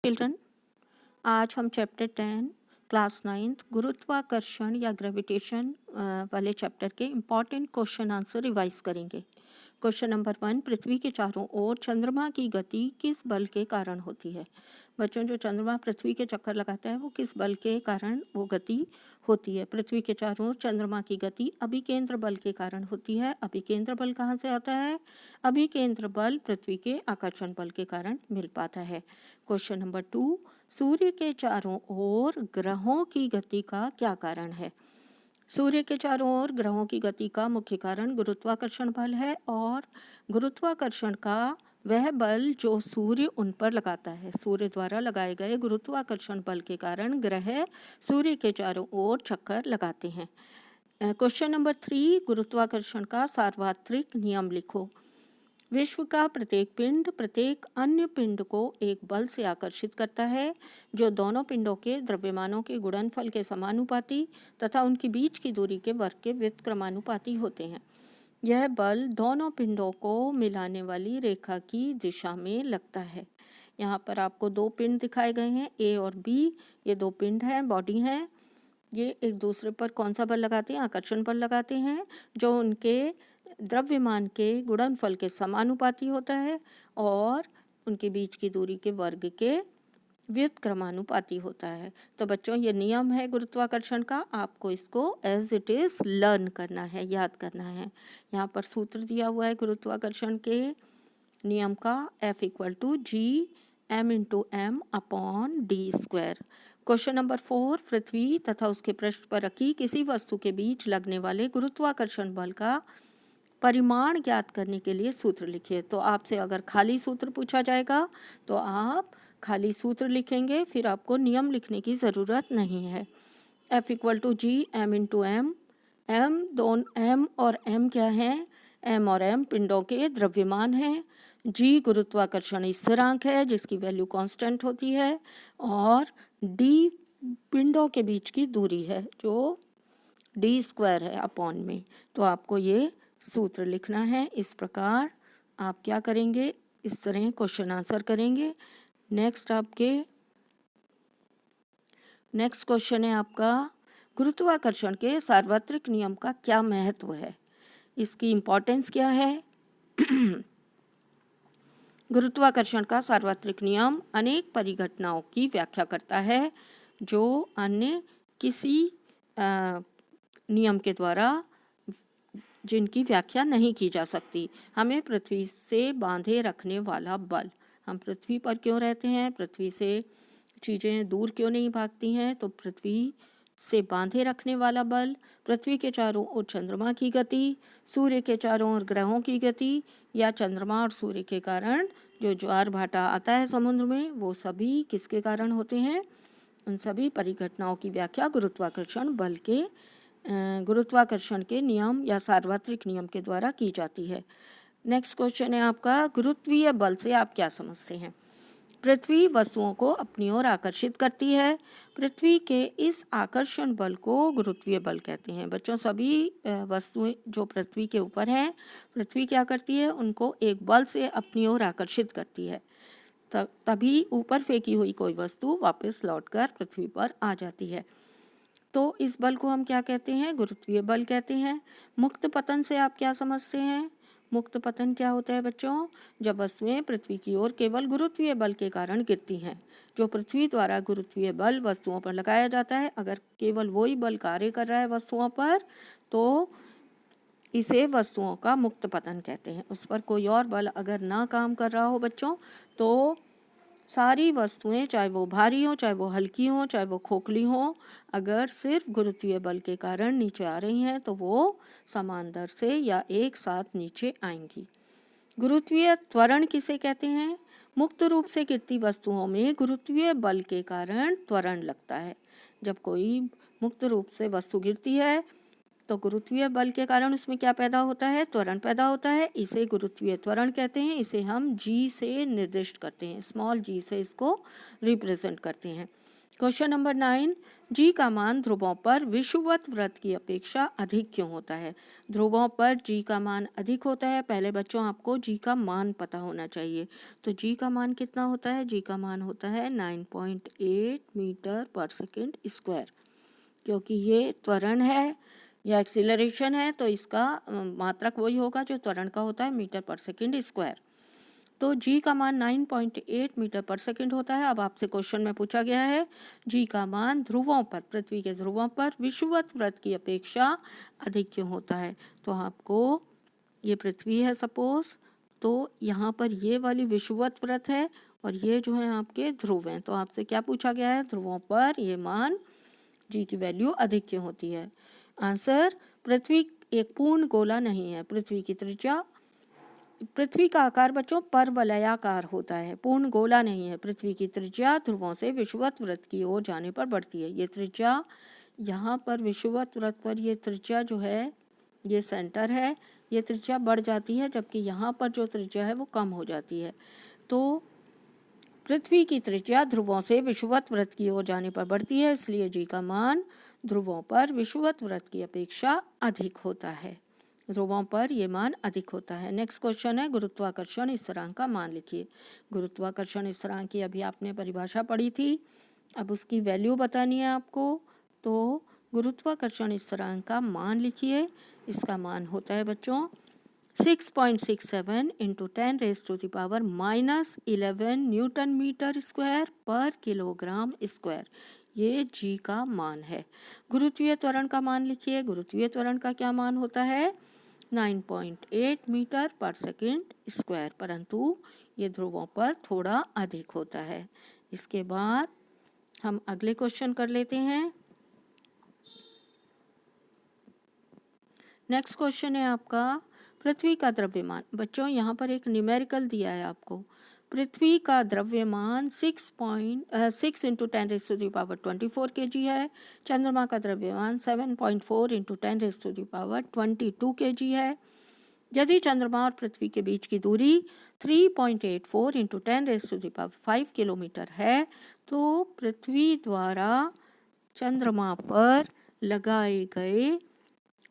Children, आज हम chapter 10 class 9 गुरुत्वाकर्षण या ग्रेविटेशन वाले चैप्टर के इम्पॉर्टेंट क्वेश्चन आंसर रिवाइज करेंगे। क्वेश्चन नंबर 1, पृथ्वी के चारों ओर चंद्रमा की गति किस बल के कारण होती है? बच्चों, जो चंद्रमा पृथ्वी के चक्कर लगाता है वो किस बल के कारण वो गति होती है? पृथ्वी के चारों ओर चंद्रमा की गति अभिकेंद्र बल के कारण होती है। अभिकेंद्र बल कहाँ से आता है? अभिकेंद्र बल पृथ्वी के आकर्षण बल के कारण मिल पाता है। क्वेश्चन नंबर 2, सूर्य के चारों ओर ग्रहों की गति का क्या कारण है? सूर्य के चारों ओर ग्रहों की गति का मुख्य कारण गुरुत्वाकर्षण बल है और गुरुत्वाकर्षण का वह बल जो सूर्य उन पर लगाता है। सूर्य द्वारा लगाए गए गुरुत्वाकर्षण बल के कारण ग्रह सूर्य के चारों ओर चक्कर लगाते हैं। क्वेश्चन नंबर 3, गुरुत्वाकर्षण का सार्वत्रिक नियम लिखो। विश्व का प्रत्येक पिंड प्रत्येक अन्य पिंड को एक बल से आकर्षित करता है जो दोनों पिंडों के द्रव्यमानों के गुणनफल के समानुपाती तथा उनके बीच की दूरी के वर्ग के व्युत्क्रमानुपाती होते हैं। यह बल दोनों पिंडों को मिलाने वाली रेखा की दिशा में लगता है। यहाँ पर आपको दो पिंड दिखाए गए हैं, ए और बी। ये दो पिंड हैं, बॉडी हैं। ये एक दूसरे पर कौन सा बल लगाते हैं? आकर्षण बल लगाते हैं, जो उनके द्रव्यमान के गुणनफल के समानुपाती होता है और उनके बीच की दूरी के वर्ग के व्युत्क्रमानुपाती होता है। तो बच्चों, ये नियम है गुरुत्वाकर्षण का, आपको इसको एज इट इज लर्न करना है, याद करना है। यहाँ पर सूत्र दिया हुआ है गुरुत्वाकर्षण के नियम का, F=gm/m/d²। क्वेश्चन नंबर 4, पृथ्वी तथा उसके पृष्ठ पर रखी किसी वस्तु के बीच लगने वाले गुरुत्वाकर्षण बल का परिमाण ज्ञात करने के लिए सूत्र लिखिए। तो आपसे अगर खाली सूत्र पूछा जाएगा तो आप खाली सूत्र लिखेंगे, फिर आपको नियम लिखने की ज़रूरत नहीं है। F=gm/m। m और m क्या है? m और m पिंडों के द्रव्यमान हैं। g गुरुत्वाकर्षण स्थिरांक है जिसकी वैल्यू कांस्टेंट होती है और d पिंडों के बीच की दूरी है जो d² है अपॉन में। तो आपको ये सूत्र लिखना है। इस प्रकार आप क्या करेंगे? इस तरह क्वेश्चन आंसर करेंगे। नेक्स्ट क्वेश्चन है आपका, गुरुत्वाकर्षण के सार्वत्रिक नियम का क्या महत्व है? इसकी इम्पोर्टेंस क्या है? गुरुत्वाकर्षण का सार्वत्रिक नियम अनेक परिघटनाओं की व्याख्या करता है जो अन्य किसी नियम के द्वारा जिनकी व्याख्या नहीं की जा सकती। हमें पृथ्वी से बांधे रखने वाला बल, हम पृथ्वी पर क्यों रहते हैं, पृथ्वी से चीज़ें दूर क्यों नहीं भागती हैं, तो पृथ्वी से बांधे रखने वाला बल, पृथ्वी के चारों ओर चंद्रमा की गति, सूर्य के चारों ओर ग्रहों की गति, या चंद्रमा और सूर्य के कारण जो ज्वार भाटा आता है समुद्र में, वो सभी किसके कारण होते हैं? उन सभी परिघटनाओं की व्याख्या गुरुत्वाकर्षण के नियम या सार्वत्रिक नियम के द्वारा की जाती है। नेक्स्ट क्वेश्चन है आपका, गुरुत्वीय बल से आप क्या समझते हैं? पृथ्वी वस्तुओं को अपनी ओर आकर्षित करती है। पृथ्वी के इस आकर्षण बल को गुरुत्वीय बल कहते हैं। बच्चों, सभी वस्तुएं जो पृथ्वी के ऊपर हैं, पृथ्वी क्या करती है? उनको एक बल से अपनी ओर आकर्षित करती है, तभी ऊपर फेंकी हुई कोई वस्तु वापस लौटकर पृथ्वी पर आ जाती है। तो इस बल को हम क्या कहते हैं? गुरुत्वीय बल कहते हैं। मुक्त पतन से आप क्या समझते हैं? मुक्त पतन क्या होता है बच्चों? जब वस्तुएं पृथ्वी की ओर केवल गुरुत्वीय बल के कारण गिरती हैं। जो पृथ्वी द्वारा गुरुत्वीय बल वस्तुओं पर लगाया जाता है, अगर केवल वही बल कार्य कर रहा है वस्तुओं पर, तो इसे वस्तुओं का मुक्त पतन कहते हैं। उस पर कोई और बल अगर ना काम कर रहा हो बच्चों, तो सारी वस्तुएं, चाहे वो भारी हो, चाहे वो हल्की हो, चाहे वो खोखली हो, अगर सिर्फ गुरुत्वीय बल के कारण नीचे आ रही हैं तो वो समान दर से या एक साथ नीचे आएंगी। गुरुत्वीय त्वरण किसे कहते हैं? मुक्त रूप से गिरती वस्तुओं में गुरुत्वीय बल के कारण त्वरण लगता है। जब कोई मुक्त रूप से वस्तु गिरती है तो गुरुत्वीय बल के कारण उसमें क्या पैदा होता है? त्वरण पैदा होता है। इसे गुरुत्वीय त्वरण कहते हैं। इसे हम g से निर्दिष्ट करते हैं, स्मॉल g से इसको रिप्रेजेंट करते हैं। क्वेश्चन नंबर 9, जी का मान ध्रुवों पर विषुवत वृत्त की अपेक्षा अधिक क्यों होता है? ध्रुवों पर जी का मान अधिक होता है। पहले बच्चों आपको जी का मान पता होना चाहिए। तो जी का मान कितना होता है? जी का मान होता है 9.8 मीटर पर सेकेंड स्क्वायर। क्योंकि ये त्वरण है या एक्सीलरेशन है, तो इसका मात्रक वही होगा जो त्वरण का होता है, मीटर पर सेकेंड स्क्वायर। तो जी का मान 9.8 मीटर पर सेकंड होता है। अब आपसे क्वेश्चन में पूछा गया है जी का मान ध्रुवों पर, पृथ्वी के ध्रुवों पर विषुवत वृत्त की अपेक्षा अधिक क्यों होता है? तो आपको, ये पृथ्वी है सपोज, तो यहाँ पर ये वाली विषुवत वृत्त है और ये जो है आपके ध्रुव हैं। तो आपसे क्या पूछा गया है? ध्रुवों पर ये मान जी की वैल्यू अधिक क्यों होती है? आंसर, पृथ्वी एक पूर्ण गोला नहीं है। पृथ्वी का आकार बच्चों परवलयाकार होता है, पूर्ण गोला नहीं है। पृथ्वी की त्रिज्या ध्रुवों से विषुवत वृत्त की ओर जाने पर बढ़ती है। ये त्रिज्या यहाँ पर विषुवत वृत्त पर, ये त्रिज्या जो है, ये सेंटर है, ये त्रिज्या बढ़ जाती है, जबकि यहाँ पर जो त्रिज्या है वो कम हो जाती है। तो पृथ्वी की त्रिज्या ध्रुवों से विषुवत वृत्त की ओर जाने पर बढ़ती है, इसलिए जी का मान ध्रुवों पर विषुवत वृत्त की अपेक्षा अधिक होता है। ध्रुवों पर ये मान अधिक होता है। नेक्स्ट क्वेश्चन है, गुरुत्वाकर्षण स्थिरांक का मान लिखिए। गुरुत्वाकर्षण स्थिरांक की अभी आपने परिभाषा पढ़ी थी, अब उसकी वैल्यू बतानी है आपको। तो गुरुत्वाकर्षण स्थिरांक का मान लिखिए। इसका मान होता है बच्चों 6.67 इंटू 10⁻⁻11 न्यूटन मीटर स्क्वायर पर किलोग्राम स्क्वायर। ये जी का मान है। गुरुत्वीय त्वरण का मान लिखिए। गुरुत्वीय त्वरण का क्या मान होता है? 9.8 मीटर पर सेकेंड स्क्वायर, परंतु ये ध्रुवों पर थोड़ा अधिक होता है। इसके बाद हम अगले क्वेश्चन कर लेते हैं। नेक्स्ट क्वेश्चन है आपका, पृथ्वी का द्रव्यमान। बच्चों यहाँ पर एक न्यूमेरिकल दिया है आपको। पृथ्वी का द्रव्यमान 6 इंटू 10⁻24 kg है। चंद्रमा का द्रव्यमान 7.4 इंटू 10⁻22 kg है। यदि चंद्रमा और पृथ्वी के बीच की दूरी 3.84 इंटू 10⁵ किलोमीटर है, तो पृथ्वी द्वारा चंद्रमा पर लगाए गए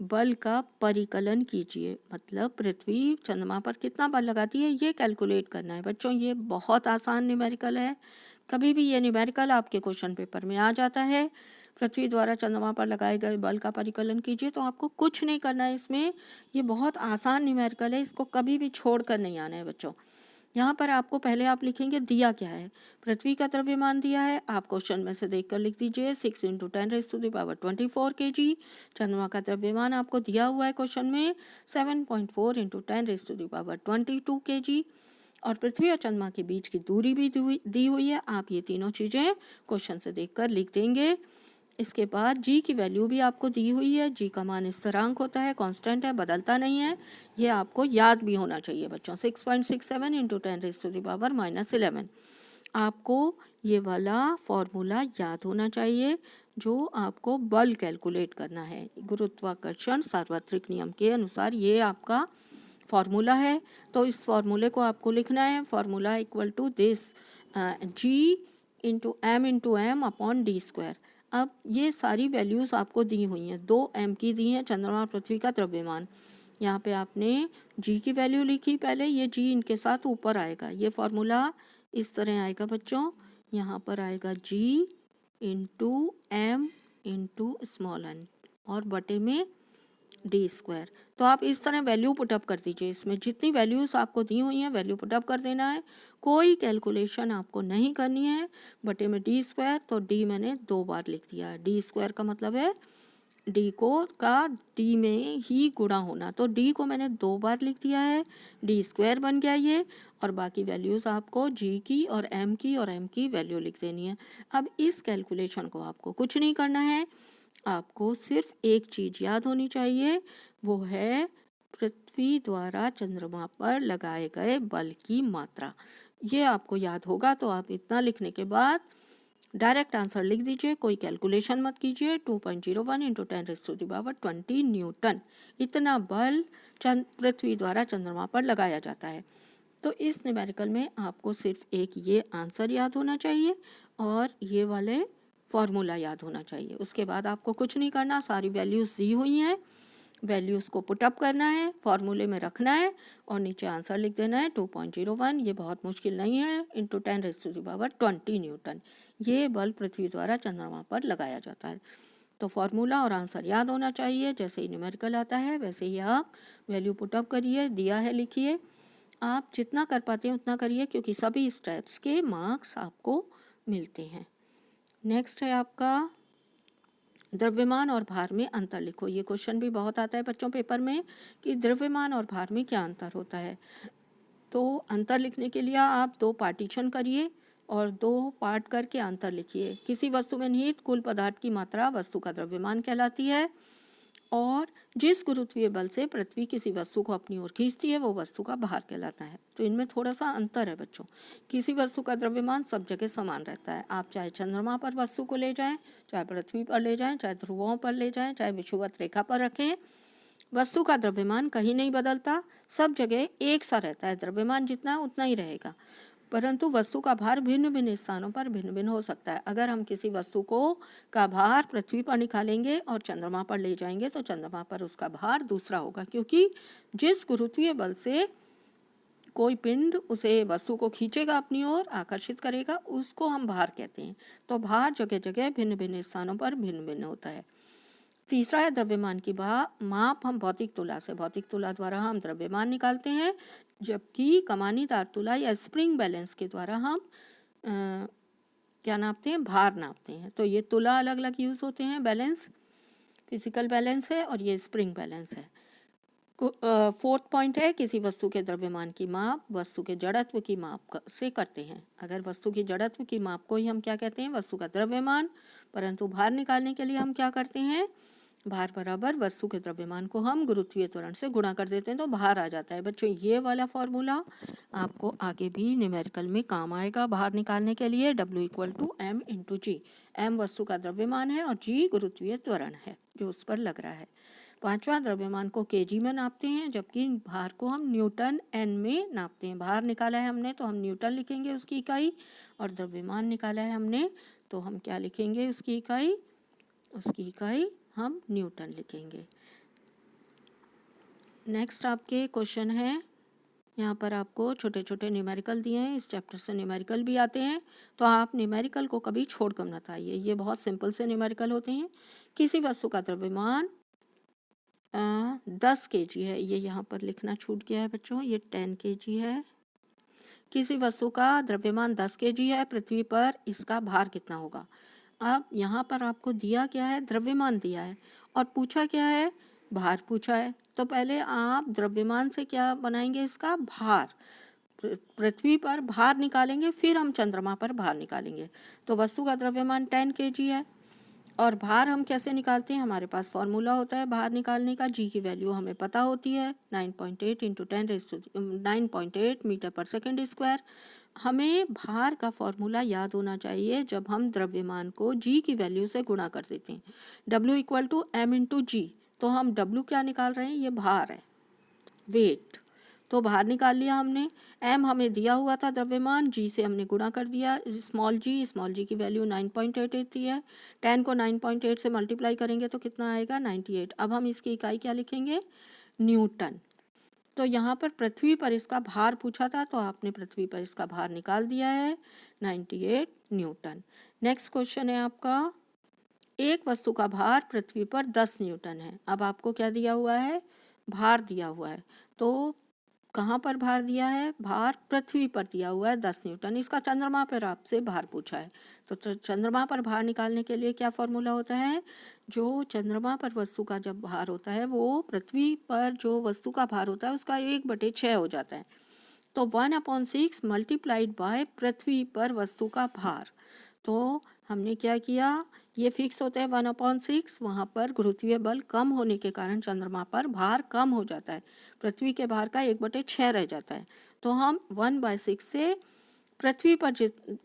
बल का परिकलन कीजिए। मतलब पृथ्वी चंद्रमा पर कितना बल लगाती है, ये कैलकुलेट करना है। बच्चों ये बहुत आसान न्यूमेरिकल है। कभी भी ये न्यूमेरिकल आपके क्वेश्चन पेपर में आ जाता है, पृथ्वी द्वारा चंद्रमा पर लगाए गए बल का परिकलन कीजिए, तो आपको कुछ नहीं करना है इसमें। ये बहुत आसान न्यूमेरिकल है, इसको कभी भी छोड़ कर नहीं आना है बच्चों। यहाँ पर आपको पहले आप लिखेंगे दिया क्या है। पृथ्वी का द्रव्यमान दिया है, आप क्वेश्चन में से देखकर लिख दीजिए 6 इंटू 10⁻24 kg। चंद्रमा का द्रव्यमान आपको दिया हुआ है क्वेश्चन में 7.4 इंटू 10⁻22 kg। और पृथ्वी और चंद्रमा के बीच की दूरी भी दी हुई है। आप ये तीनों चीज़ें क्वेश्चन से देखकर लिख देंगे। इसके बाद जी की वैल्यू भी आपको दी हुई है। जी का मान स्थिरांक होता है, कांस्टेंट है, बदलता नहीं है। ये आपको याद भी होना चाहिए बच्चों। 6.67 इंटू 10⁻⁻11। आपको ये वाला फॉर्मूला याद होना चाहिए जो आपको बल कैलकुलेट करना है। गुरुत्वाकर्षण सार्वत्रिक नियम के अनुसार ये आपका फॉर्मूला है। तो इस फॉर्मूले को आपको लिखना है। Formula equal to this G into M upon D square. अब ये सारी वैल्यूज़ आपको दी हुई हैं, 2 m की दी हैं, चंद्रमा और पृथ्वी का द्रव्यमान। यहाँ पे आपने g की वैल्यू लिखी पहले, ये g इनके साथ ऊपर आएगा। ये फॉर्मूला इस तरह आएगा बच्चों, यहाँ पर आएगा g into M into small n और बटे में डी स्क्वायर। तो आप इस तरह वैल्यू पुटअप कर दीजिए। इसमें जितनी वैल्यूज़ आपको दी हुई हैं वैल्यू पुटअप कर देना है, कोई कैलकुलेशन आपको नहीं करनी है। बटे में डी स्क्वायर, तो डी मैंने 2 बार लिख दिया है। डी स्क्वायर का मतलब है डी का डी में ही गुणा होना, तो डी को मैंने 2 बार लिख दिया है, डी स्क्वायर बन गया ये। और बाकी वैल्यूज़ आपको जी की और एम की वैल्यू लिख देनी है। अब इस कैलकुलेशन को आपको कुछ नहीं करना है, आपको सिर्फ एक चीज़ याद होनी चाहिए, वो है पृथ्वी द्वारा चंद्रमा पर लगाए गए बल की मात्रा। ये आपको याद होगा, तो आप इतना लिखने के बाद डायरेक्ट आंसर लिख दीजिए, कोई कैलकुलेशन मत कीजिए। 2.01 इंटू 10⁻20 न्यूटन, इतना बल पृथ्वी द्वारा चंद्रमा पर लगाया जाता है। तो इस न्यूमेरिकल में आपको सिर्फ एक ये आंसर याद होना चाहिए और ये वाले फॉर्मूला याद होना चाहिए। उसके बाद आपको कुछ नहीं करना, सारी वैल्यूज़ दी हुई हैं, वैल्यूज़ को पुटअप करना है, फॉर्मूले में रखना है और नीचे आंसर लिख देना है 2.01। ये बहुत मुश्किल नहीं है, इंटू 10⁻20 न्यूटन ये बल पृथ्वी द्वारा चंद्रमा पर लगाया जाता है। तो फॉर्मूला और आंसर याद होना चाहिए। जैसे ही न्यूमेरिकल आता है वैसे ही आप वैल्यू पुटअप करिए, दिया है लिखिए। आप जितना कर पाते हैं उतना करिए, क्योंकि सभी स्टेप्स के मार्क्स आपको मिलते हैं। नेक्स्ट है आपका द्रव्यमान और भार में अंतर लिखो। ये क्वेश्चन भी बहुत आता है बच्चों पेपर में कि द्रव्यमान और भार में क्या अंतर होता है। तो अंतर लिखने के लिए आप 2 पार्टीशन करिए और 2 पार्ट करके अंतर लिखिए। किसी वस्तु में निहित कुल पदार्थ की मात्रा वस्तु का द्रव्यमान कहलाती है, और जिस गुरुत्वीय बल से पृथ्वी किसी वस्तु को अपनी ओर खींचती है वो वस्तु का भार कहलाता है। तो इनमें थोड़ा सा अंतर है बच्चों। किसी वस्तु का द्रव्यमान सब जगह समान रहता है। आप चाहे चंद्रमा पर वस्तु को ले जाएं, चाहे पृथ्वी पर ले जाएं, चाहे ध्रुवों पर ले जाएं, चाहे विषुवत रेखा पर रखें, वस्तु का द्रव्यमान कहीं नहीं बदलता, सब जगह एक सा रहता है। द्रव्यमान जितना है उतना ही रहेगा, परंतु वस्तु का भार भिन्न भिन्न स्थानों पर भिन्न भिन्न हो सकता है। अगर हम किसी वस्तु को का भार पृथ्वी पर निकालेंगे और चंद्रमा पर ले जाएंगे तो चंद्रमा पर उसका भार दूसरा होगा, क्योंकि जिस गुरुत्वीय बल से कोई पिंड उसे वस्तु को खींचेगा अपनी ओर, आकर्षित करेगा, उसको हम भार कहते हैं। तो भार जगह जगह भिन्न भिन्न स्थानों पर भिन्न भिन्न होता है। तीसरा है द्रव्यमान की माप हम भौतिक तुला से, भौतिक तुला द्वारा हम द्रव्यमान निकालते हैं, जबकि कमानीदार तुला या स्प्रिंग बैलेंस के द्वारा हम क्या नापते हैं, भार नापते हैं। तो ये तुला अलग अलग यूज़ होते हैं, बैलेंस फिजिकल बैलेंस है और ये स्प्रिंग बैलेंस है। 4th पॉइंट है किसी वस्तु के द्रव्यमान की माप वस्तु के जड़त्व की माप से करते हैं। अगर वस्तु की जड़त्व की माप को ही हम क्या कहते हैं, वस्तु का द्रव्यमान, परंतु भार निकालने के लिए हम क्या करते हैं, भार बराबर वस्तु के द्रव्यमान को हम गुरुत्वीय त्वरण से गुणा कर देते हैं तो भार आ जाता है। बच्चों ये वाला फॉर्मूला आपको आगे भी न्यूमेरिकल में काम आएगा भार निकालने के लिए। W = m/g। m वस्तु का द्रव्यमान है और g गुरुत्वीय त्वरण है जो उस पर लग रहा है। 5वां द्रव्यमान को kg में नापते हैं, जबकि भार को हम न्यूटन n में नापते हैं। भार निकाला है हमने तो हम न्यूटन लिखेंगे उसकी इकाई, और द्रव्यमान निकाला है हमने तो हम क्या लिखेंगे उसकी इकाई हम न्यूटन लिखेंगे। नेक्स्ट आपके क्वेश्चन है, यहाँ पर आपको छोटे छोटे न्यूमेरिकल दिए हैं, इस चैप्टर से न्यूमेरिकल भी आते हैं, तो आप न्यूमेरिकल को कभी छोड़कर मत आइए, ये बहुत सिंपल से न्यूमेरिकल होते हैं। किसी वस्तु का द्रव्यमान 10 kg है, ये यहाँ पर लिखना छूट गया है बच्चों, ये 10 kg है। किसी वस्तु का द्रव्यमान 10 kg है, पृथ्वी पर इसका भार कितना होगा। अब यहाँ पर आपको दिया क्या है, द्रव्यमान दिया है और पूछा क्या है, भार पूछा है। तो पहले आप द्रव्यमान से क्या बनाएंगे, इसका भार, पृथ्वी पर भार निकालेंगे, फिर हम चंद्रमा पर भार निकालेंगे। तो वस्तु का द्रव्यमान 10 kg है और भार हम कैसे निकालते हैं, हमारे पास फॉर्मूला होता है भार निकालने का, जी की वैल्यू हमें पता होती है 9.8 × 9.8 मीटर पर सेकेंड स्क्वायर। हमें भार का फॉर्मूला याद होना चाहिए जब हम द्रव्यमान को जी की वैल्यू से गुणा कर देते हैं। W = m/g। तो हम W क्या निकाल रहे हैं, ये भार है, वेट। तो भार निकाल लिया हमने, m हमें दिया हुआ था द्रव्यमान, g से हमने गुणा कर दिया, स्मॉल g की वैल्यू 9.8 है। 10 को 9.8 से मल्टीप्लाई करेंगे तो कितना आएगा, 98। अब हम इसकी इकाई क्या लिखेंगे, न्यूटन। तो यहाँ पर पृथ्वी पर इसका भार पूछा था तो आपने पृथ्वी पर इसका भार निकाल दिया है 98 न्यूटन। नेक्स्ट क्वेश्चन है आपका, एक वस्तु का भार पृथ्वी पर 10 न्यूटन है। अब आपको क्या दिया हुआ है, भार दिया हुआ है, तो कहाँ पर भार दिया है, भार पृथ्वी पर दिया हुआ है 10 न्यूटन। इसका चंद्रमा पर आपसे भार पूछा है, तो चंद्रमा पर भार निकालने के लिए क्या फॉर्मूला होता है, जो चंद्रमा पर वस्तु का जब भार होता है वो पृथ्वी पर जो वस्तु का भार होता है उसका 1/6 हो जाता है। तो 1/6 मल्टीप्लाइड बाय पृथ्वी पर वस्तु का भार। तो हमने क्या किया, ये फिक्स होता है 1/6, वहाँ पर गुरुत्वीय बल कम होने के कारण चंद्रमा पर भार कम हो जाता है, पृथ्वी के भार का 1/6 रह जाता है। तो हम 1/6 से पृथ्वी पर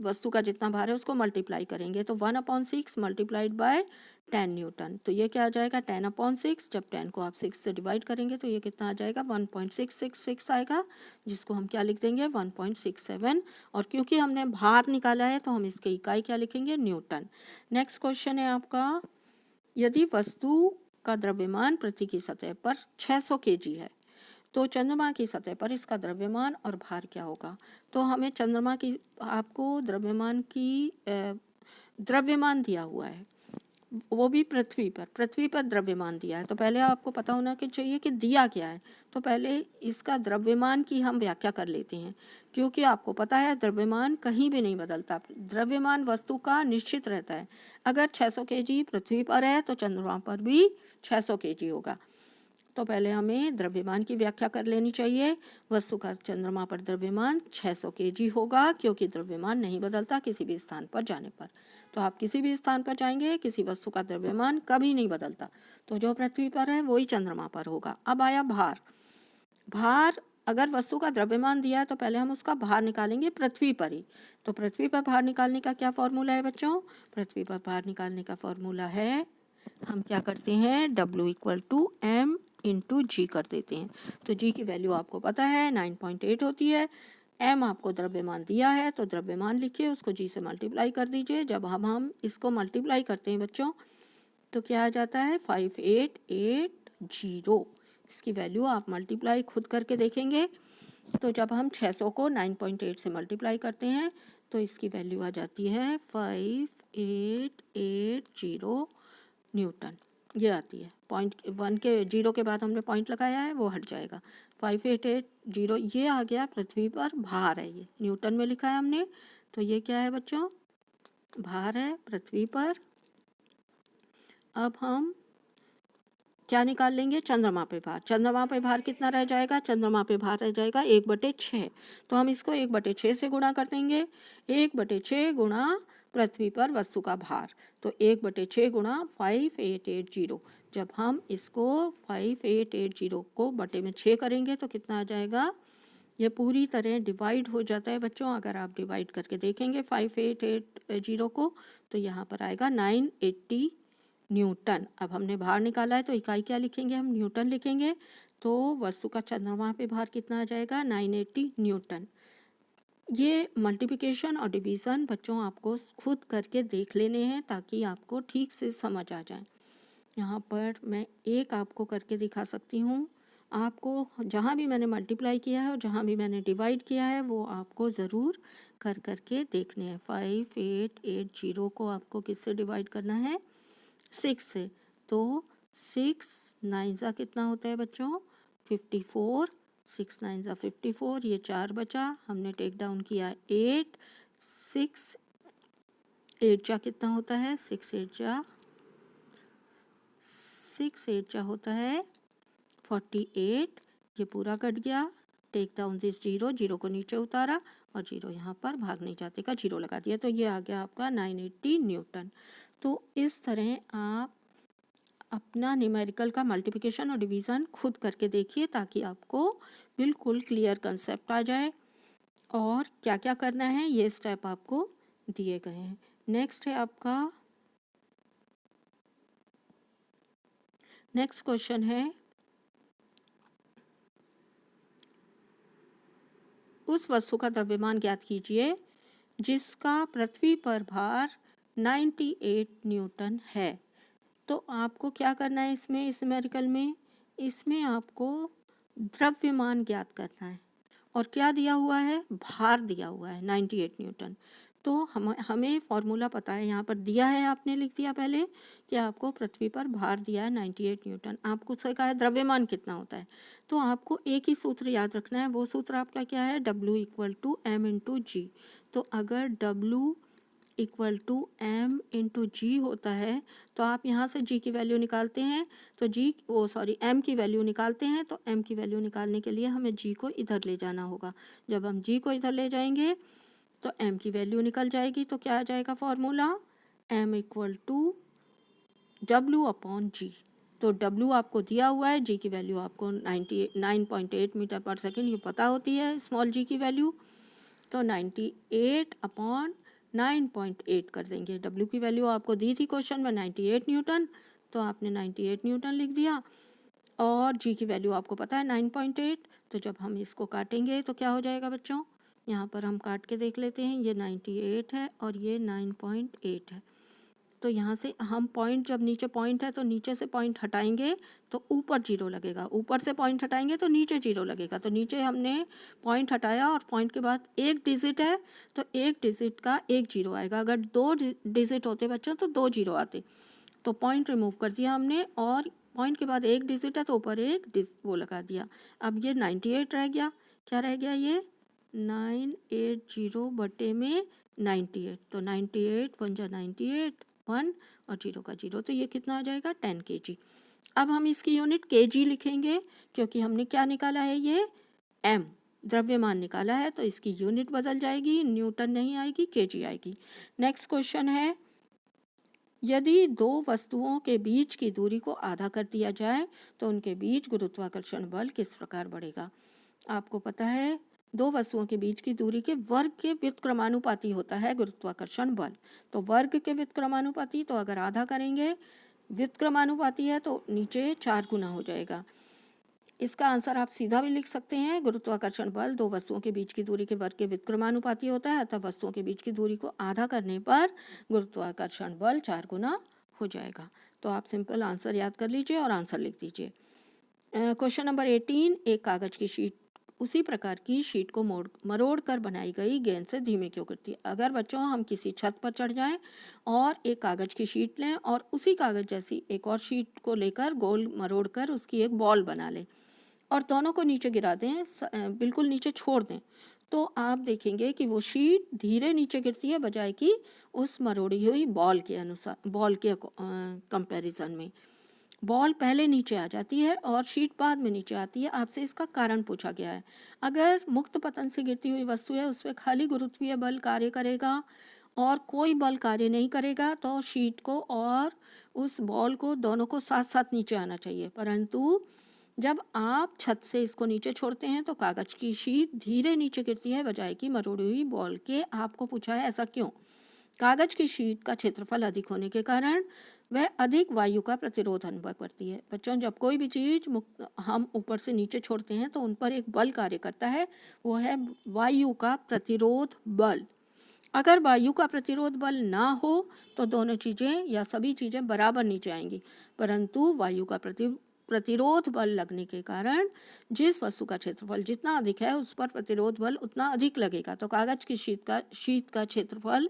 वस्तु का जितना भार है उसको मल्टीप्लाई करेंगे तो 1/6 मल्टीप्लाइड बाय 10 न्यूटन। तो ये क्या आ जाएगा 10/6। जब 10 को आप 6 से डिवाइड करेंगे तो ये कितना आ जाएगा 1.666 आएगा, जिसको हम क्या लिख देंगे 1.67। और क्योंकि हमने भार निकाला है तो हम इसकी इकाई क्या लिखेंगे न्यूटन। नेक्स्ट क्वेश्चन है आपका, यदि वस्तु का द्रव्यमान पृथ्वी की सतह पर 600 kg है तो चंद्रमा की सतह पर इसका द्रव्यमान और भार क्या होगा। तो हमें चंद्रमा की आपको द्रव्यमान दिया हुआ है, वो भी पृथ्वी पर द्रव्यमान दिया है। तो पहले आपको पता होना चाहिए कि दिया क्या है। तो पहले इसका द्रव्यमान की हम व्याख्या कर लेते हैं, क्योंकि आपको पता है द्रव्यमान कहीं भी नहीं बदलता, द्रव्यमान वस्तु का निश्चित रहता है। अगर 600 kg पृथ्वी पर है तो चंद्रमा पर भी 600 kg होगा। तो पहले हमें द्रव्यमान की व्याख्या कर लेनी चाहिए। वस्तु का चंद्रमा पर द्रव्यमान 600 kg होगा, क्योंकि द्रव्यमान नहीं बदलता किसी भी स्थान पर जाने पर। तो आप किसी भी स्थान पर जाएंगे, किसी वस्तु का द्रव्यमान कभी नहीं बदलता, तो जो पृथ्वी पर है वही चंद्रमा पर होगा। अब आया भार। भार, अगर वस्तु का द्रव्यमान दिया है तो पहले हम उसका भार निकालेंगे पृथ्वी पर ही। तो पृथ्वी पर भार निकालने का क्या फॉर्मूला है बच्चों? पृथ्वी पर भार निकालने का फॉर्मूला है, हम क्या करते हैं W = M × G कर देते हैं। तो G की वैल्यू आपको पता है 9.8 होती है। M आपको द्रव्यमान दिया है तो द्रव्यमान लिखिए, उसको G से मल्टीप्लाई कर दीजिए। जब हम इसको मल्टीप्लाई करते हैं बच्चों तो क्या आ जाता है 5880। इसकी वैल्यू आप मल्टीप्लाई खुद करके देखेंगे। तो जब हम 600 को 9.8 से मल्टीप्लाई करते हैं तो इसकी वैल्यू आ जाती है 5880 न्यूटन। ये आती है। 0.1 के 0 के बाद हमने पॉइंट लगाया है, वो हट जाएगा। 5880 ये आ गया पृथ्वी पर भार है, ये न्यूटन में लिखा है हमने। तो ये क्या है बच्चों? भार है पृथ्वी पर। अब हम क्या निकाल लेंगे? चंद्रमा पे भार। चंद्रमा पे भार कितना रह जाएगा? चंद्रमा पे भार रह जाएगा 1/6। तो हम इसको 1/6 से गुणा कर देंगे। 1/6 गुणा पृथ्वी पर वस्तु का भार, तो 1/6 गुणा 5880। जब हम इसको 5880 को बटे में 6 करेंगे तो कितना आ जाएगा? ये पूरी तरह डिवाइड हो जाता है बच्चों। अगर आप डिवाइड करके देखेंगे 5880 को तो यहाँ पर आएगा 980 न्यूटन। अब हमने भार निकाला है तो इकाई क्या लिखेंगे? हम न्यूटन लिखेंगे। तो वस्तु का चंद्रमा पे भार कितना आ जाएगा? 980 न्यूटन। ये मल्टीप्लिकेशन और डिवीज़न बच्चों आपको खुद करके देख लेने हैं ताकि आपको ठीक से समझ आ जाए। यहाँ पर मैं एक आपको करके दिखा सकती हूँ। आपको जहाँ भी मैंने मल्टीप्लाई किया है और जहाँ भी मैंने डिवाइड किया है वो आपको ज़रूर कर करके देखने हैं। 5880 को आपको किससे डिवाइड करना है? 6 से। तो 6 9 कितना होता है बच्चों? 54। 6 9 54, ये 4 बचा, हमने टेक डाउन किया 8। 6 8 कितना होता है? 6 8 होता है 48। ये पूरा कट गया। टेक डाउन दिस 0 को नीचे उतारा और 0 यहाँ पर भाग नहीं जाते का 0 लगा दिया। तो ये आ गया आपका 980 न्यूटन। तो इस तरह आप अपना न्यूमेरिकल का मल्टीप्लिकेशन और डिवीज़न खुद करके देखिए ताकि आपको बिल्कुल क्लियर कंसेप्ट आ जाए और क्या क्या करना है ये स्टेप आपको दिए गए हैं। नेक्स्ट है आपका, नेक्स्ट क्वेश्चन है, उस वस्तु का द्रव्यमान ज्ञात कीजिए जिसका पृथ्वी पर भार 98 न्यूटन है। तो आपको क्या करना है इसमें, इस न्यूमेरिकल में? इसमें आपको द्रव्यमान ज्ञात करना है और क्या दिया हुआ है? भार दिया हुआ है 98 न्यूटन। तो हमें फॉर्मूला पता है, यहाँ पर दिया है, आपने लिख दिया पहले कि आपको पृथ्वी पर भार दिया है 98 न्यूटन। आपको से कहा है द्रव्यमान कितना होता है, तो आपको एक ही सूत्र याद रखना है। वो सूत्र आपका क्या है? W = M × G। तो अगर W = M × G होता है तो आप यहाँ से G की वैल्यू निकालते हैं तो M की वैल्यू निकालते हैं तो M की वैल्यू निकालने के लिए हमें G को इधर ले जाना होगा। जब हम G को इधर ले जाएंगे तो M की वैल्यू निकल जाएगी। तो क्या आ जाएगा फॉर्मूला? M = W/G। तो W आपको दिया हुआ है, G की वैल्यू आपको 9.8 मीटर पर सेकेंड ये पता होती है, स्मॉल g की वैल्यू। तो 98 अपॉन 9.8 कर देंगे। W की वैल्यू आपको दी थी क्वेश्चन में 98 न्यूटन, तो आपने 98 न्यूटन लिख दिया। और G की वैल्यू आपको पता है 9.8, तो जब हम इसको काटेंगे तो क्या हो जाएगा बच्चों, यहाँ पर हम काट के देख लेते हैं। ये 98 है और ये 9.8 है। तो यहाँ से हम पॉइंट, जब नीचे पॉइंट है तो नीचे से पॉइंट हटाएंगे तो ऊपर जीरो लगेगा, ऊपर से पॉइंट हटाएंगे तो नीचे जीरो लगेगा। तो नीचे हमने पॉइंट हटाया और पॉइंट के बाद एक डिजिट है तो एक डिजिट का एक जीरो आएगा। अगर दो डिजिट होते बच्चों तो दो जीरो आते। तो पॉइंट रिमूव कर दिया हमने और पॉइंट के बाद एक डिजिट है तो ऊपर एक वो लगा दिया। अब ये 98 रह गया। क्या रह गया, ये 980 बटे में 98। तो 98 वन जा 98, 1 और 0 का 0, तो ये कितना आ जाएगा 10 kg। अब हम इसकी यूनिट kg लिखेंगे क्योंकि हमने क्या निकाला है, ये m द्रव्यमान निकाला है, तो इसकी यूनिट बदल जाएगी, न्यूटन नहीं आएगी, kg आएगी। नेक्स्ट क्वेश्चन है, यदि दो वस्तुओं के बीच की दूरी को आधा कर दिया जाए तो उनके बीच गुरुत्वाकर्षण बल किस प्रकार बढ़ेगा। आपको पता है दो वस्तुओं के बीच की दूरी के वर्ग के व्युत्क्रमानुपाती होता है गुरुत्वाकर्षण बल। तो वर्ग के व्युत्क्रमानुपाती, तो अगर आधा करेंगे, व्युत्क्रमानुपाती है तो नीचे 4 गुना हो जाएगा। इसका आंसर आप सीधा भी लिख सकते हैं, गुरुत्वाकर्षण बल दो वस्तुओं के बीच की दूरी के वर्ग के व्युत्क्रमानुपाती होता है, अतः वस्तुओं के बीच की दूरी को आधा करने पर गुरुत्वाकर्षण बल 4 गुना हो जाएगा। तो आप सिंपल आंसर याद कर लीजिए और आंसर लिख दीजिए। क्वेश्चन नंबर 18, एक कागज की शीट उसी प्रकार की शीट को मरोड़ कर बनाई गई गेंद से धीमे क्यों गिरती है। अगर बच्चों हम किसी छत पर चढ़ जाएं और एक कागज की शीट लें और उसी कागज जैसी एक और शीट को लेकर गोल मरोड़ कर उसकी एक बॉल बना लें और दोनों को नीचे गिरा दें, बिल्कुल नीचे छोड़ दें, तो आप देखेंगे कि वो शीट धीरे नीचे गिरती है बजाय कि उस मरोड़ी हुई बॉल के अनुसार, बॉल के कंपैरिजन में बॉल पहले नीचे आ जाती है और शीट बाद में नीचे आती है। आपसे इसका कारण पूछा गया है। अगर मुक्त पतन से गिरती हुई वस्तु है, उस पर खाली गुरुत्वीय बल कार्य करेगा और कोई बल कार्य नहीं करेगा, तो शीट को और उस बॉल को दोनों को साथ साथ नीचे आना चाहिए। परंतु जब आप छत से इसको नीचे छोड़ते हैं तो कागज की शीट धीरे नीचे गिरती है बजाय कि मरोड़ी हुई बॉल के। आपको पूछा है ऐसा क्यों। कागज की शीट का क्षेत्रफल अधिक होने के कारण वह अधिक वायु का प्रतिरोध अनुभव करती है। बच्चों, जब कोई भी चीज हम ऊपर से नीचे छोड़ते हैं तो उन पर एक बल कार्य करता है, वो है वायु का प्रतिरोध बल। अगर वायु का प्रतिरोध बल ना हो तो दोनों चीजें या सभी चीजें बराबर नीचे आएंगी, परंतु वायु का प्रतिरोध बल लगने के कारण जिस वस्तु का क्षेत्रफल जितना अधिक है उस पर प्रतिरोध बल उतना अधिक लगेगा। तो कागज की शीट का क्षेत्रफल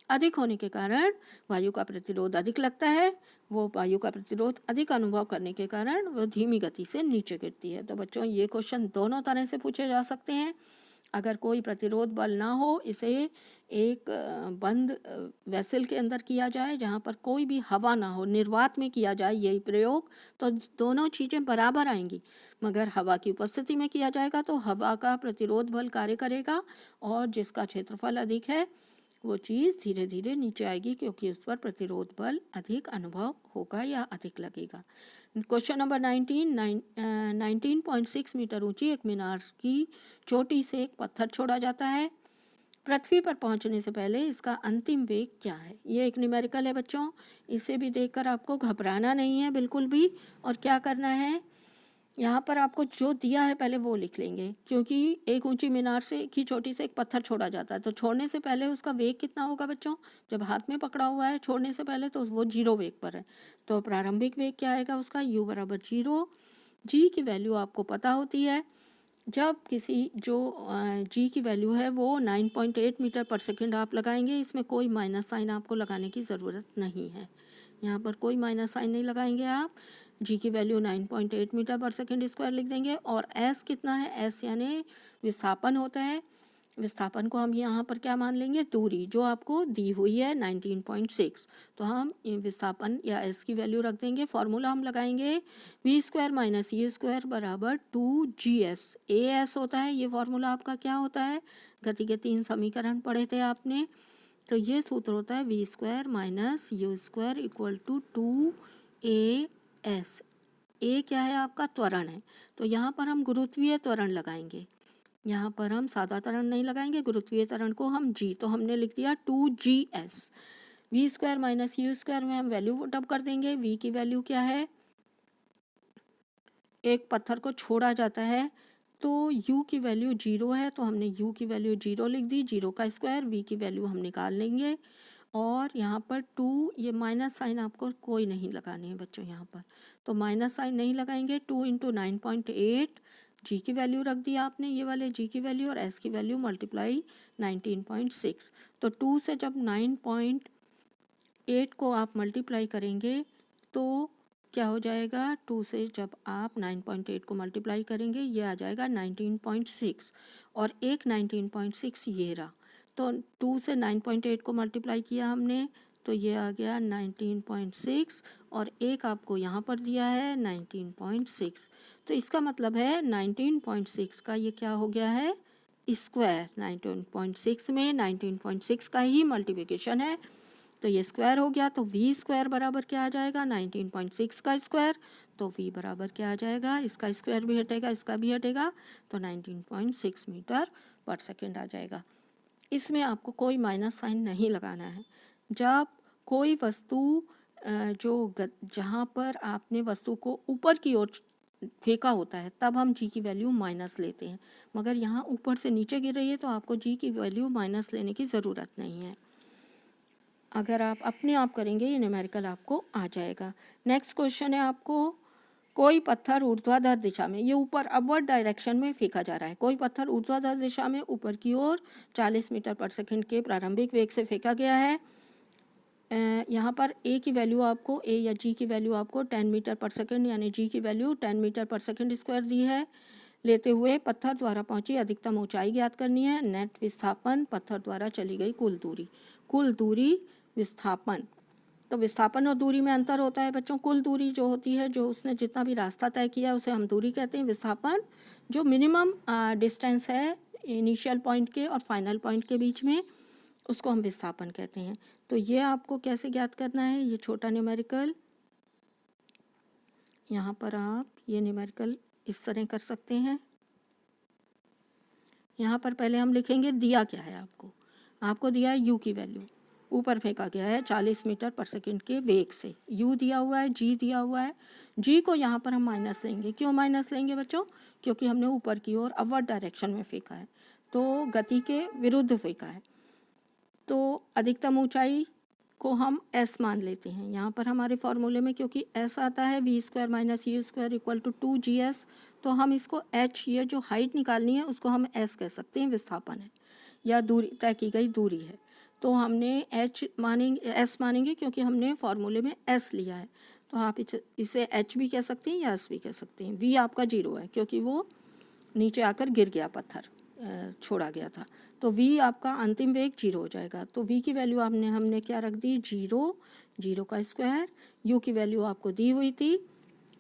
अधिक होने के कारण वायु का प्रतिरोध अधिक लगता है। वो वायु का प्रतिरोध अधिक अनुभव करने के कारण वो धीमी गति से नीचे गिरती है। तो बच्चों, ये क्वेश्चन दोनों तरह से पूछे जा सकते हैं। अगर कोई प्रतिरोध बल ना हो, इसे एक बंद वेसल के अंदर किया जाए जहाँ पर कोई भी हवा ना हो, निर्वात में किया जाए यही प्रयोग, तो दोनों चीज़ें बराबर आएंगी। मगर हवा की उपस्थिति में किया जाएगा तो हवा का प्रतिरोध बल कार्य करेगा और जिसका क्षेत्रफल अधिक है वो चीज़ धीरे धीरे नीचे आएगी क्योंकि उस पर प्रतिरोध बल अधिक अनुभव होगा या अधिक लगेगा। क्वेश्चन नंबर 19.6 मीटर ऊंची एक मीनार की चोटी से एक पत्थर छोड़ा जाता है। पृथ्वी पर पहुंचने से पहले इसका अंतिम वेग क्या है। ये एक न्यूमेरिकल है बच्चों, इसे भी देखकर आपको घबराना नहीं है बिल्कुल भी। और क्या करना है, यहाँ पर आपको जो दिया है पहले वो लिख लेंगे, क्योंकि एक ऊंची मीनार से की चोटी से एक पत्थर छोड़ा जाता है, तो छोड़ने से पहले उसका वेग कितना होगा बच्चों। जब हाथ में पकड़ा हुआ है छोड़ने से पहले तो वो 0 वेग पर है, तो प्रारंभिक वेग क्या आएगा उसका, u बराबर 0। जी की वैल्यू आपको पता होती है। जब किसी जो जी की वैल्यू है वो 9.8 मीटर पर सेकेंड आप लगाएंगे, इसमें कोई माइनस साइन आपको लगाने की ज़रूरत नहीं है। यहाँ पर कोई माइनस साइन नहीं लगाएंगे आप। जी की वैल्यू 9.8 मीटर पर सेकेंड स्क्वायर लिख देंगे। और एस कितना है, एस यानी विस्थापन होता है। विस्थापन को हम यहाँ पर क्या मान लेंगे, दूरी जो आपको दी हुई है 19.6। तो हम विस्थापन या एस की वैल्यू रख देंगे। फॉर्मूला हम लगाएंगे V square minus E square बराबर 2GS। ए एस होता है, ये फॉर्मूला आपका क्या होता है, गति के 3 समीकरण पढ़े थे आपने। तो ये सूत्र होता है v square minus you square equal to 2AS। A क्या है आपका, त्वरण है, तो यहाँ पर हम गुरुत्वीय त्वरण लगाएंगे। यहाँ पर हम सादा त्वरण नहीं लगाएंगे, गुरुत्वीय त्वरण को हम g, तो हमने लिख दिया 2gs। V square minus you square में हम वैल्यू पुट अप कर देंगे। v की वैल्यू क्या है, एक पत्थर को छोड़ा जाता है तो u की वैल्यू 0 है, तो हमने u की वैल्यू 0 लिख दी, 0 का स्क्वायर। v की वैल्यू हम निकाल लेंगे और यहाँ पर 2, ये माइनस साइन आपको कोई नहीं लगानी है बच्चों यहाँ पर, तो माइनस साइन नहीं लगाएंगे। 2 इंटू 9.8, जी की वैल्यू रख दी आपने, ये वाले जी की वैल्यू, और एस की वैल्यू मल्टीप्लाई 19.6। तो 2 से जब 9.8 को आप मल्टीप्लाई करेंगे तो क्या हो जाएगा, 2 से जब आप 9.8 को मल्टीप्लाई करेंगे ये आ जाएगा 19.6, और एक 19.6 ये रहा। तो 2 से 9.8 को मल्टीप्लाई किया हमने तो ये आ गया 19.6, और एक आपको यहाँ पर दिया है 19.6। तो इसका मतलब है 19.6 का ये क्या हो गया है, स्क्वायर। 19.6 में 19.6 का ही मल्टीप्लिकेशन है, तो ये स्क्वायर हो गया। तो v स्क्वायर बराबर क्या आ जाएगा, 19.6 का स्क्वायर, तो v बराबर क्या आ जाएगा, इसका स्क्वायर भी हटेगा, इसका भी हटेगा, तो 19.6 मीटर पर सेकेंड आ जाएगा। इसमें आपको कोई माइनस साइन नहीं लगाना है। जब कोई वस्तु जहाँ पर आपने वस्तु को ऊपर की ओर फेंका होता है तब हम जी की वैल्यू माइनस लेते हैं, मगर यहाँ ऊपर से नीचे गिर रही है तो आपको जी की वैल्यू माइनस लेने की ज़रूरत नहीं है। अगर आप अपने आप करेंगे ये न्यूमेरिकल आपको आ जाएगा। नेक्स्ट क्वेश्चन है आपको, कोई पत्थर ऊर्ध्वाधर दिशा में, ये ऊपर अपवर्ड डायरेक्शन में फेंका जा रहा है, कोई पत्थर ऊर्ध्वाधर दिशा में ऊपर की ओर 40 मीटर पर सेकंड के प्रारंभिक वेग से फेंका गया है। यहाँ पर ए की वैल्यू आपको, ए या जी की वैल्यू आपको 10 मीटर पर सेकंड, यानी जी की वैल्यू 10 मीटर पर सेकंड स्क्वायर दी है। लेते हुए पत्थर द्वारा पहुंची अधिकतम ऊंचाई ज्ञात करनी है। नेट विस्थापन, पत्थर द्वारा चली गई कुल दूरी, कुल दूरी विस्थापन, तो विस्थापन और दूरी में अंतर होता है बच्चों। कुल दूरी जो होती है, जो उसने जितना भी रास्ता तय किया उसे हम दूरी कहते हैं। विस्थापन जो मिनिमम डिस्टेंस है इनिशियल पॉइंट के और फाइनल पॉइंट के बीच में, उसको हम विस्थापन कहते हैं। तो ये आपको कैसे ज्ञात करना है, ये छोटा न्यूमेरिकल, यहाँ पर आप ये न्यूमेरिकल इस तरह कर सकते हैं। यहाँ पर पहले हम लिखेंगे दिया क्या है आपको, आपको दिया है यू की वैल्यू, ऊपर फेंका गया है 40 मीटर पर सेकंड के वेग से, यू दिया हुआ है, जी दिया हुआ है। जी को यहाँ पर हम माइनस लेंगे, क्यों माइनस लेंगे बच्चों, क्योंकि हमने ऊपर की ओर अपवर्ड डायरेक्शन में फेंका है, तो गति के विरुद्ध फेंका है। तो अधिकतम ऊंचाई को हम एस मान लेते हैं यहाँ पर हमारे फॉर्मूले में, क्योंकि एस आता है v square minus you square equal to 2GS, तो हम इसको एच, ये जो हाइट निकालनी है उसको हम एस कह सकते हैं, विस्थापन है या दूरी, तय की गई दूरी है। तो हमने एच मानेंगे, एस मानेंगे क्योंकि हमने फॉर्मूले में एस लिया है, तो आप इसे एच भी कह सकते हैं या एस भी कह सकते हैं। वी आपका 0 है क्योंकि वो नीचे आकर गिर गया, पत्थर छोड़ा गया था, तो v आपका अंतिम वेग 0 हो जाएगा। तो v की वैल्यू हमने क्या रख दी, 0, 0 का स्क्वायर। u की वैल्यू आपको दी हुई थी,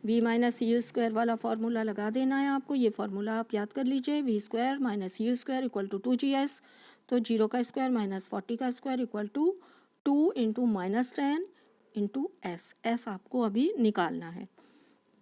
v माइनस यू स्क्वायर वाला फार्मूला लगा देना है आपको, ये फार्मूला आप याद कर लीजिए, v square minus you square equal to 2GS। तो 0 का स्क्वायर माइनस 40 का square equal to 2 into minus 10 into s, s आपको अभी निकालना है।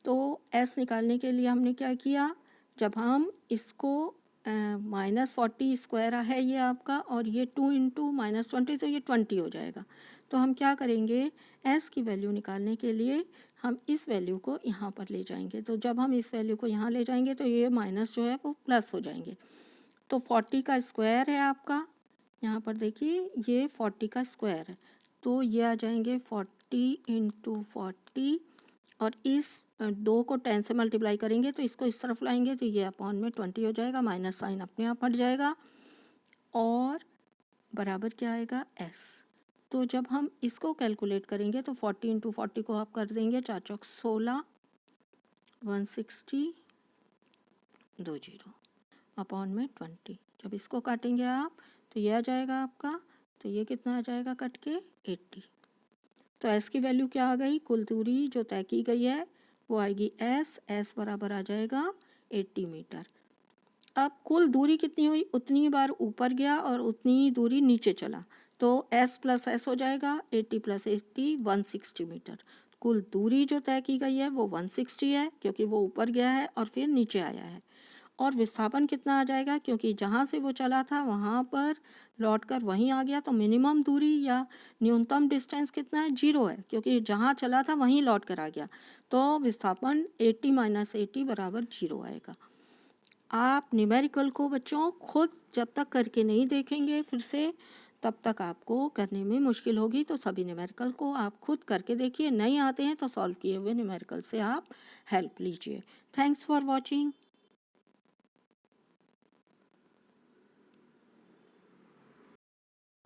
तो एस निकालने के लिए हमने क्या किया, जब हम इसको -40 स्क्वायर है ये आपका, और ये 2 इंटू -20, तो ये 20 हो जाएगा। तो हम क्या करेंगे, एस की वैल्यू निकालने के लिए हम इस वैल्यू को यहाँ पर ले जाएंगे, तो जब हम इस वैल्यू को यहाँ ले जाएंगे तो ये माइनस जो है वो प्लस हो जाएंगे। तो 40 का स्क्वायर है आपका, यहाँ पर देखिए ये 40 का स्क्वायर है, तो ये आ जाएंगे 40 इंटू 40, और इस 2 को 10 से मल्टीप्लाई करेंगे तो इसको इस तरफ लाएंगे तो ये अपॉन में 20 हो जाएगा, माइनस साइन अपने आप हट जाएगा, और बराबर क्या आएगा, एस। तो जब हम इसको कैलकुलेट करेंगे तो 40 इंटू 40 को आप कर देंगे 4 चौक 16, 160, 20 अपॉन में 20। जब इसको काटेंगे आप तो ये आ जाएगा आपका, तो ये कितना आ जाएगा कट के 80। तो एस की वैल्यू क्या आ गई, कुल दूरी जो तय की गई है वो आएगी एस, एस बराबर आ जाएगा 80 मीटर। अब कुल दूरी कितनी हुई, उतनी बार ऊपर गया और उतनी ही दूरी नीचे चला, तो एस प्लस एस हो जाएगा, 80 प्लस 80 160 मीटर। कुल दूरी जो तय की गई है वो 160 है क्योंकि वो ऊपर गया है और फिर नीचे आया है, और विस्थापन कितना आ जाएगा, क्योंकि जहाँ से वो चला था वहाँ पर लौट कर वहीं आ गया, तो मिनिमम दूरी या न्यूनतम डिस्टेंस कितना है, 0 है, क्योंकि जहाँ चला था वहीं लौट कर आ गया। तो विस्थापन 80 - 80 बराबर 0 आएगा। आप न्यूमेरिकल को बच्चों खुद जब तक करके नहीं देखेंगे फिर से, तब तक आपको करने में मुश्किल होगी। तो सभी न्यूमेरिकल को आप खुद करके देखिए, नहीं आते हैं तो सॉल्व किए हुए न्यूमेरिकल से आप हेल्प लीजिए। Thanks for watching.